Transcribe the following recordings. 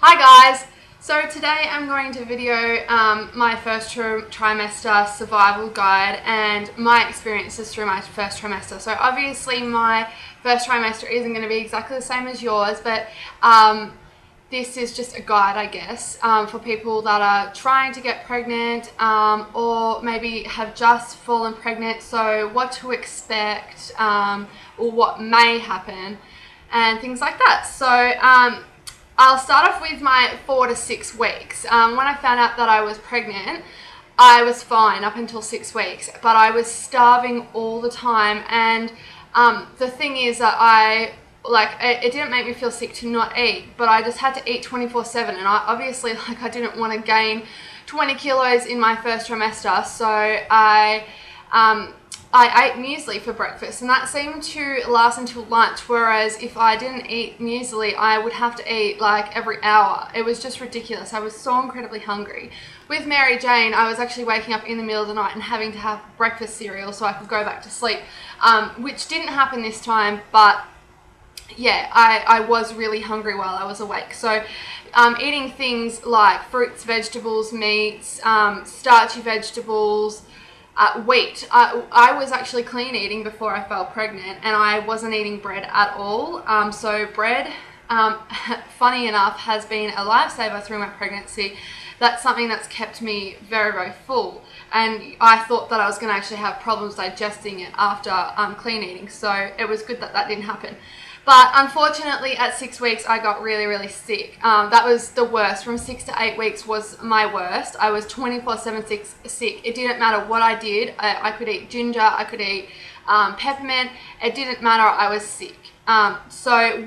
Hi guys! So today I'm going to video my first trimester survival guide and my experiences through my first trimester. So obviously my first trimester isn't going to be exactly the same as yours, but this is just a guide, I guess, for people that are trying to get pregnant or maybe have just fallen pregnant, so what to expect or what may happen and things like that. So I'll start off with my 4 to 6 weeks. When I found out that I was pregnant, I was fine up until 6 weeks, but I was starving all the time. And the thing is that it didn't make me feel sick to not eat, but I just had to eat 24/7. And I didn't want to gain 20 kilos in my first trimester, so I ate muesli for breakfast, and that seemed to last until lunch, whereas if I didn't eat muesli, I would have to eat like every hour. It was just ridiculous. I was so incredibly hungry. With Mary Jane, I was actually waking up in the middle of the night and having to have breakfast cereal so I could go back to sleep, which didn't happen this time, but yeah, I was really hungry while I was awake. So eating things like fruits, vegetables, meats, starchy vegetables, wheat. I was actually clean eating before I fell pregnant, and I wasn't eating bread at all. So bread, funny enough, has been a lifesaver through my pregnancy. That's something that's kept me very, very full, and I thought that I was going to actually have problems digesting it after clean eating, so it was good that that didn't happen. But unfortunately at 6 weeks I got really, really sick. That was the worst. From 6 to 8 weeks was my worst. I was 24/7 sick. It didn't matter what I did. I could eat ginger, I could eat peppermint. It didn't matter, I was sick. So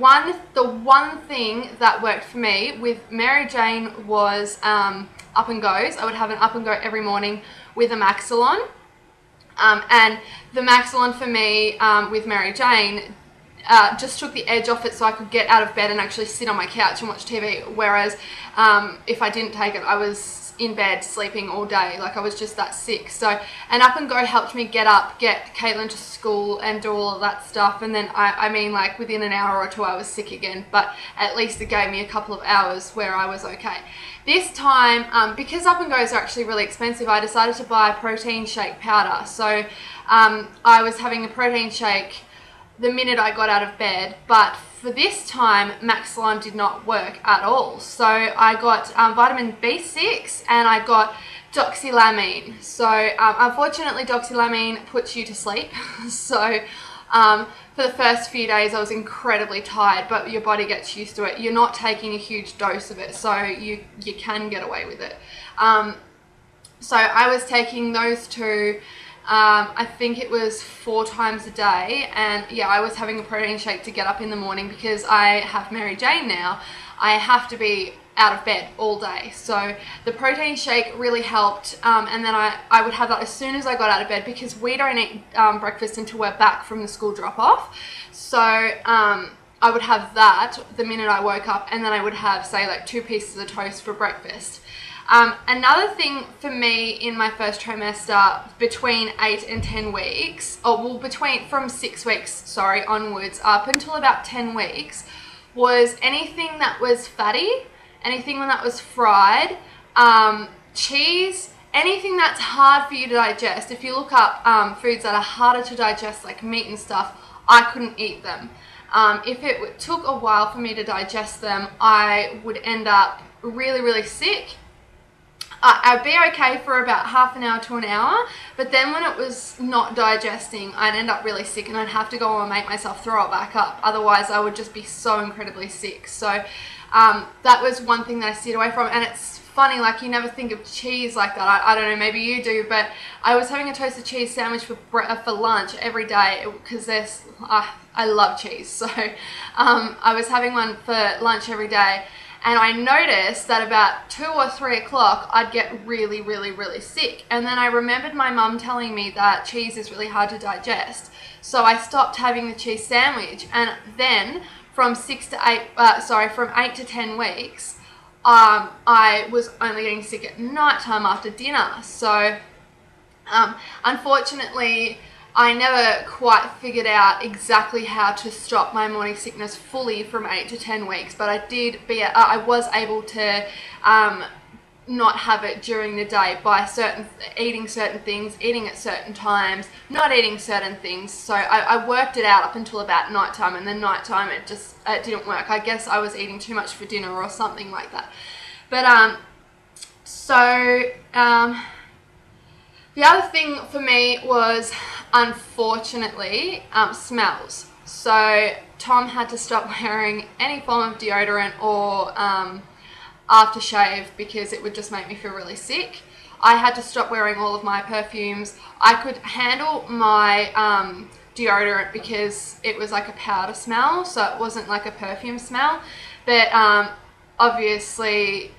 the one thing that worked for me with Mary Jane was up and goes. I would have an up and go every morning with a Maxilon. And the Maxilon for me with Mary Jane just took the edge off it, so I could get out of bed and actually sit on my couch and watch TV, whereas if I didn't take it, I was in bed sleeping all day. Like, I was just that sick. So an up and go helped me get up, get Caitlin to school and do all of that stuff, and then I mean, like, within an hour or two I was sick again, but at least it gave me a couple of hours where I was okay. This time, because up and goes are actually really expensive, I decided to buy protein shake powder. So I was having a protein shake the minute I got out of bed, but for this time Maxilon did not work at all. So I got vitamin B6 and I got doxylamine. So unfortunately doxylamine puts you to sleep. So for the first few days I was incredibly tired, but your body gets used to it. You're not taking a huge dose of it, so you can get away with it. So I was taking those two, I think it was 4 times a day, and yeah, I was having a protein shake to get up in the morning because I have Mary Jane now. I have to be out of bed all day, so the protein shake really helped, and then I would have that as soon as I got out of bed, because we don't eat breakfast until we're back from the school drop-off. So I would have that the minute I woke up, and then I would have, say, like 2 pieces of toast for breakfast. Another thing for me in my first trimester between 8 and 10 weeks, from 6 weeks, sorry, onwards, up until about 10 weeks, was anything that was fatty, anything that was fried, cheese, anything that's hard for you to digest. If you look up foods that are harder to digest, like meat and stuff, I couldn't eat them. If it took a while for me to digest them, I would end up really, really sick. I'd be okay for about half an hour to an hour, but then when it was not digesting, I'd end up really sick and I'd have to go and make myself throw it back up. Otherwise, I would just be so incredibly sick. So that was one thing that I steered away from. And it's funny, like, you never think of cheese like that. I don't know, maybe you do, but I was having a toasted cheese sandwich for lunch every day, because I love cheese. So I was having one for lunch every day. And I noticed that about 2 or 3 o'clock, I'd get really, really, really sick. And then I remembered my mum telling me that cheese is really hard to digest. So I stopped having the cheese sandwich. And then from 8 to 10 weeks, I was only getting sick at night time after dinner. So unfortunately, I never quite figured out exactly how to stop my morning sickness fully from 8 to 10 weeks, but I was able to not have it during the day by eating certain things, eating at certain times, not eating certain things. So I worked it out up until about nighttime, and then nighttime it didn't work. I guess I was eating too much for dinner or something like that. But the other thing for me was, unfortunately, smells. So Tom had to stop wearing any form of deodorant or aftershave because it would just make me feel really sick. I had to stop wearing all of my perfumes. I could handle my deodorant because it was like a powder smell, so it wasn't like a perfume smell. But obviously,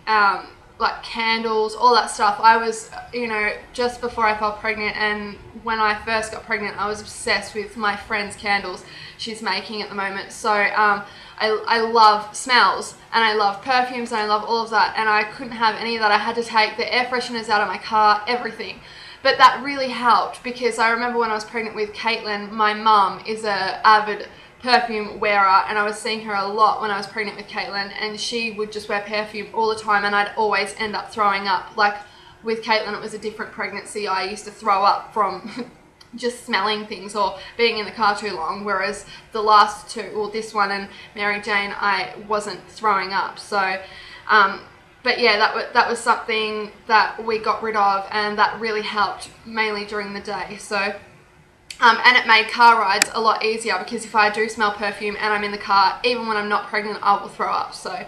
like candles, all that stuff, I was, you know, just before I fell pregnant, and when I first got pregnant, I was obsessed with my friend's candles she's making at the moment. So I love smells, and I love perfumes, and I love all of that, and I couldn't have any of that. I had to take the air fresheners out of my car, everything. But that really helped, because I remember when I was pregnant with Caitlin, my mum is a avid perfume wearer, and I was seeing her a lot when I was pregnant with Caitlin, and she would just wear perfume all the time, and I'd always end up throwing up. Like with Caitlin, it was a different pregnancy. I used to throw up from just smelling things or being in the car too long, whereas the last two, or this one and Mary Jane, I wasn't throwing up. So but yeah, that was something that we got rid of, and that really helped, mainly during the day. So and it made car rides a lot easier, because if I do smell perfume and I'm in the car, even when I'm not pregnant, I will throw up. So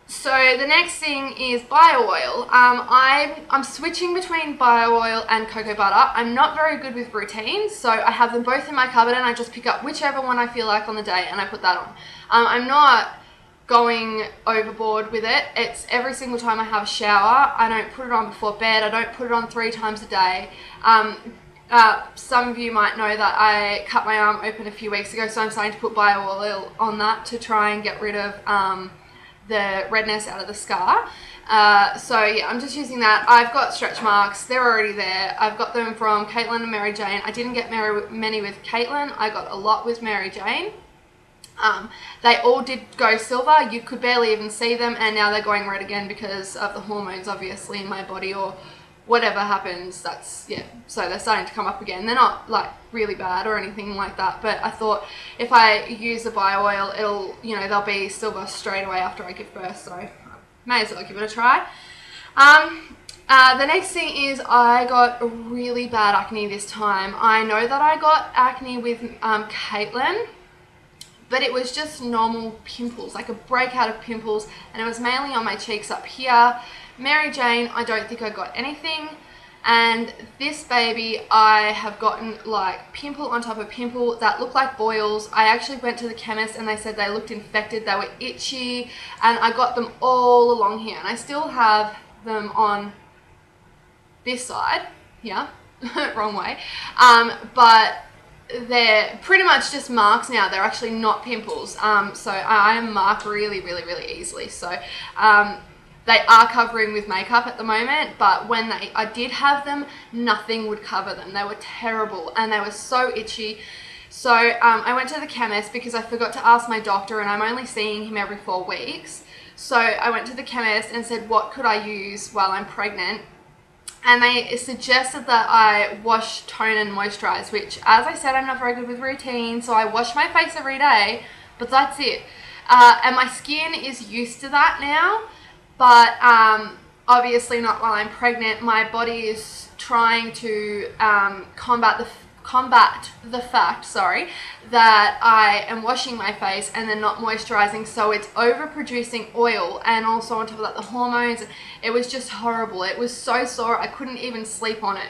so the next thing is bio oil. I'm switching between bio oil and cocoa butter. I'm not very good with routines, so I have them both in my cupboard, and I just pick up whichever one I feel like on the day, and I put that on. I'm not going overboard with it. It's every single time I have a shower. I don't put it on before bed. I don't put it on 3 times a day. Some of you might know that I cut my arm open a few weeks ago, so I'm starting to put bio oil on that to try and get rid of the redness out of the scar. So yeah, I'm just using that. I've got stretch marks. They're already there. I've got them from Caitlin and Mary Jane. I didn't get many with Caitlin. I got a lot with Mary Jane. They all did go silver. You could barely even see them, and now they're going red again because of the hormones, obviously, in my body, or whatever happens. That's, yeah, so they're starting to come up again. They're not like really bad or anything like that, but I thought if I use the bio oil, it'll, you know, they'll be silver straight away after I give birth, so I may as well give it a try. The next thing is I got really bad acne this time. I know that I got acne with Caitlin, but it was just normal pimples, like a breakout of pimples, and it was mainly on my cheeks up here. Mary Jane, I don't think I got anything, and this baby, I have gotten like pimple on top of pimple that look like boils. I actually went to the chemist and they said they looked infected, they were itchy, and I got them all along here, and I still have them on this side here, wrong way, but they're pretty much just marks now. They're actually not pimples. So I am marked really easily. So they are covering with makeup at the moment, but when I did have them, nothing would cover them. They were terrible, and they were so itchy. So I went to the chemist because I forgot to ask my doctor, and I'm only seeing him every 4 weeks. So I went to the chemist and said, what could I use while I'm pregnant? And they suggested that I wash, tone and moisturize, which, as I said, I'm not very good with routine, so I wash my face every day, but that's it. And my skin is used to that now, but obviously not while I'm pregnant. My body is trying to combat the fact, that I am washing my face and then not moisturizing, so it's overproducing oil, and also on top of that the hormones. It was just horrible. It was so sore, I couldn't even sleep on it.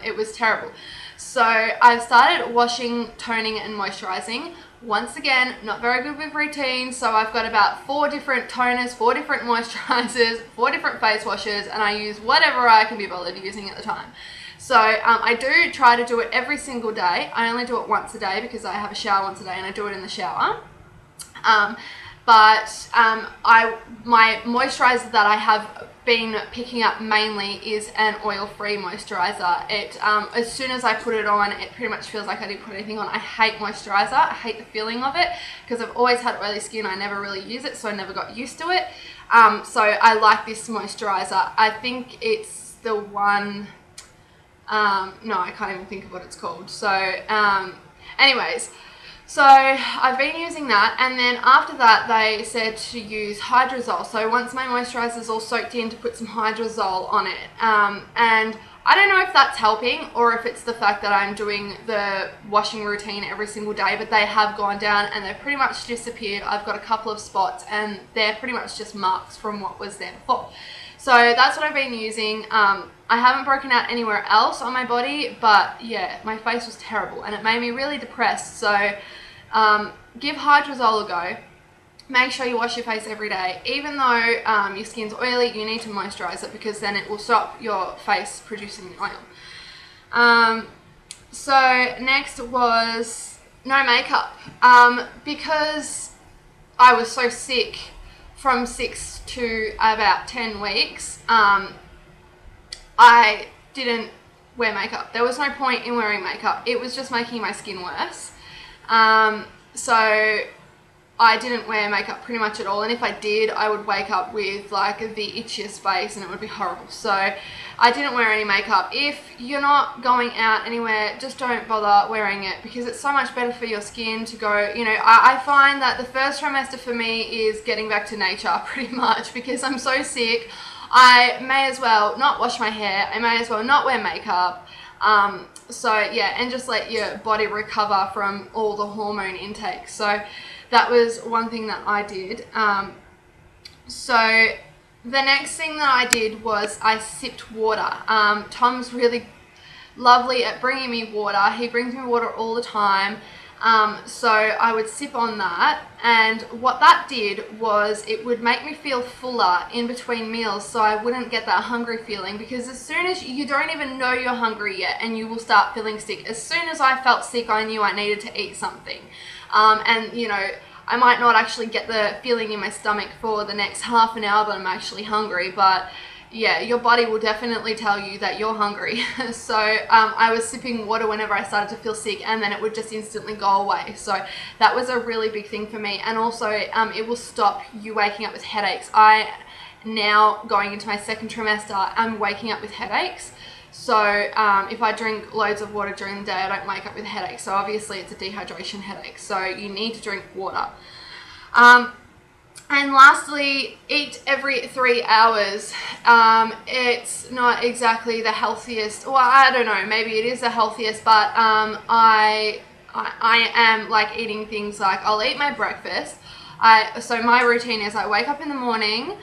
It was terrible. So I've started washing, toning and moisturizing. Once again, not very good with routine, so I've got about 4 different toners, 4 different moisturizers, 4 different face washes, and I use whatever I can be bothered using at the time. So I do try to do it every single day. I only do it once a day because I have a shower once a day, and I do it in the shower. but my moisturizer that I have been picking up mainly is an oil-free moisturizer. It as soon as I put it on, it pretty much feels like I didn't put anything on. I hate moisturizer. I hate the feeling of it because I've always had oily skin. I never really use it, so I never got used to it. So I like this moisturizer. I think it's the one, no, I can't even think of what it's called. So anyways, so I've been using that, and then after that they said to use hydrosol. So once my moisturizer is all soaked in, to put some hydrosol on it. And I don't know if that's helping or if it's the fact that I'm doing the washing routine every single day, but they have gone down and they've pretty much disappeared. I've got a couple of spots and they're pretty much just marks from what was there before. So that's what I've been using. I haven't broken out anywhere else on my body, but yeah, my face was terrible and it made me really depressed. So give hydrosol a go. Make sure you wash your face every day. Even though your skin's oily, you need to moisturize it because then it will stop your face producing the oil. So next was no makeup. Because I was so sick from 6 to about 10 weeks, I didn't wear makeup. There was no point in wearing makeup. It was just making my skin worse. So I didn't wear makeup pretty much at all, and if I did, I would wake up with like the itchiest face and it would be horrible. So I didn't wear any makeup. If you're not going out anywhere, just don't bother wearing it because it's so much better for your skin to go, you know, I find that the first trimester for me is getting back to nature pretty much because I'm so sick. I may as well not wash my hair. I may as well not wear makeup. So yeah, and just let your body recover from all the hormone intake. So that was one thing that I did. So the next thing that I did was I sipped water. Tom's really lovely at bringing me water. He brings me water all the time. So I would sip on that, and what that did was it would make me feel fuller in between meals, so I wouldn't get that hungry feeling, because as soon as you don't even know you're hungry yet and you will start feeling sick. As soon as I felt sick, I knew I needed to eat something. And you know, I might not actually get the feeling in my stomach for the next half an hour that I'm actually hungry, but yeah, your body will definitely tell you that you're hungry. So I was sipping water whenever I started to feel sick, and then it would just instantly go away. So that was a really big thing for me. And also it will stop you waking up with headaches. I now, going into my second trimester, I'm waking up with headaches. So if I drink loads of water during the day, I don't wake up with headaches. So obviously it's a dehydration headache, so you need to drink water. And lastly, eat every 3 hours. It's not exactly the healthiest, well, I don't know, maybe it is the healthiest, but I am like eating things like, I'll eat my breakfast. So my routine is I wake up in the morning.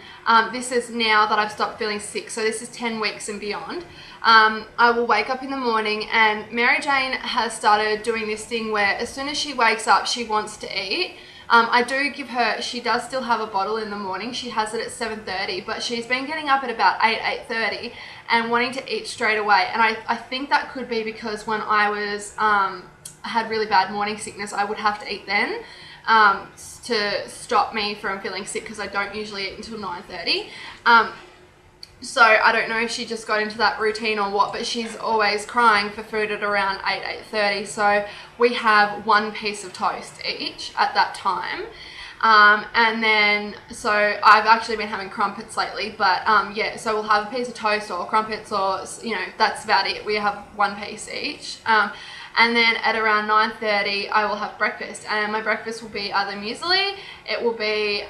This is now that I've stopped feeling sick, so this is 10 weeks and beyond. I will wake up in the morning, and Mary Jane has started doing this thing where as soon as she wakes up, she wants to eat. I do give her, she does still have a bottle in the morning. She has it at 7:30, but she's been getting up at about 8:30 and wanting to eat straight away. And I think that could be because when I was had really bad morning sickness, I would have to eat then to stop me from feeling sick, because I don't usually eat until 9:30. So I don't know if she just got into that routine or what, but she's always crying for food at around 8:30. So we have one piece of toast each at that time. And then, so I've actually been having crumpets lately, but yeah, so we'll have a piece of toast or crumpets, or, you know, that's about it. We have one piece each. And then at around 9:30, I will have breakfast, and my breakfast will be either muesli, it will be,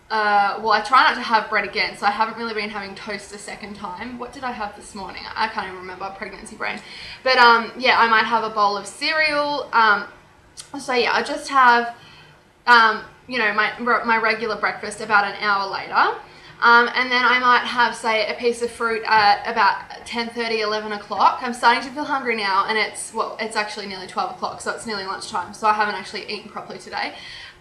well, I try not to have bread again, so I haven't really been having toast a second time. What did I have this morning? I can't even remember, pregnancy brain. But yeah, I might have a bowl of cereal. So yeah, I just have, you know, my regular breakfast about an hour later. And then I might have, say, a piece of fruit at about 10:30, 11 o'clock. I'm starting to feel hungry now, and it's, well, it's actually nearly 12 o'clock, so it's nearly lunchtime, so I haven't actually eaten properly today.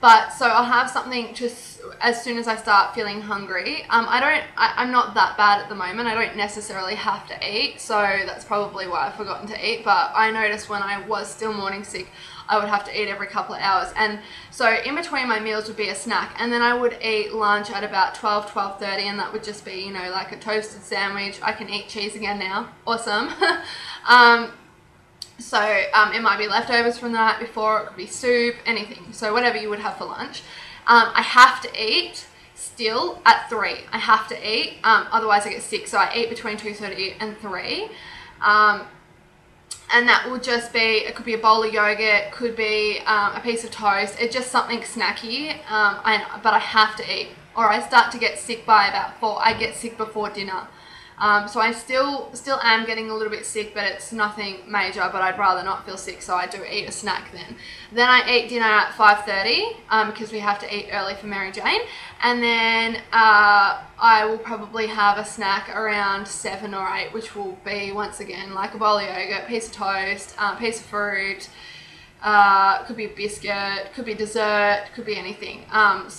But so I'll have something just as soon as I start feeling hungry. I'm not that bad at the moment. I don't necessarily have to eat, so that's probably why I've forgotten to eat. But I noticed when I was still morning sick, I would have to eat every couple of hours. And so in between my meals would be a snack, and then I would eat lunch at about 12:30, and that would just be, you know, like a toasted sandwich. I can eat cheese again now. Awesome. So it might be leftovers from the night before, it could be soup, anything. So whatever you would have for lunch. I have to eat still at 3. I have to eat, otherwise I get sick. So I eat between 2:30 and 3. And that will just be, it could be a bowl of yogurt, could be a piece of toast. It's just something snacky, but I have to eat, or I start to get sick by about 4. I get sick before dinner. So I still am getting a little bit sick, but it's nothing major, but I'd rather not feel sick, so I do eat a snack then. Then I eat dinner at 5:30, because we have to eat early for Mary Jane, and then I will probably have a snack around 7 or 8, which will be, once again, like a bowl of yogurt, piece of toast, piece of fruit, could be a biscuit, could be dessert, could be anything.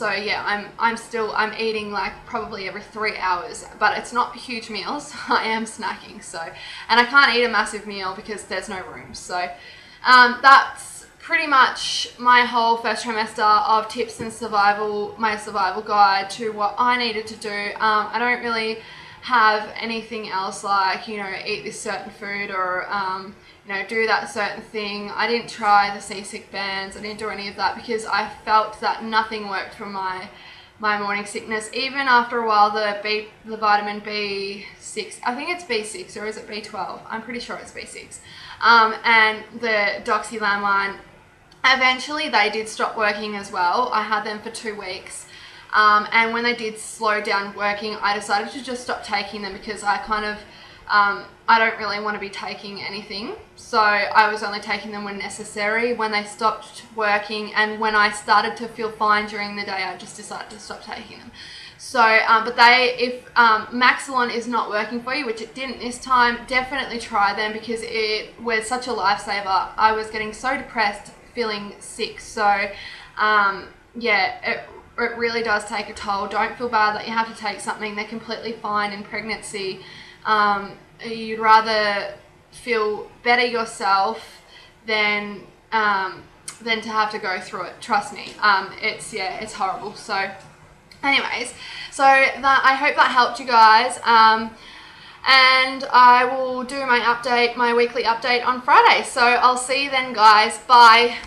So yeah, I'm eating like probably every 3 hours, but it's not huge meals. I am snacking, so, and I can't eat a massive meal because there's no room. So that's pretty much my whole first trimester of tips and my survival guide to what I needed to do. I don't really have anything else like, you know, eat this certain food or you know, do that certain thing. I didn't try the seasick bands. I didn't do any of that because I felt that nothing worked for my morning sickness. Even after a while, the vitamin B6, I think it's B6, or is it B12? I'm pretty sure it's B6. And the doxylamine, eventually they did stop working as well. I had them for 2 weeks. And when they did slow down working, I decided to just stop taking them because I kind of, I don't really want to be taking anything. So I was only taking them when necessary. When they stopped working and when I started to feel fine during the day, I just decided to stop taking them. So, but if Maxilon is not working for you, which it didn't this time, definitely try them because it was such a lifesaver. I was getting so depressed, feeling sick. So, yeah, it really does take a toll. Don't feel bad that you have to take something. They're completely fine in pregnancy. You'd rather feel better yourself than to have to go through it. Trust me. It's horrible. So anyways, so I hope that helped you guys. And I will do my weekly update on Friday. So I'll see you then, guys. Bye.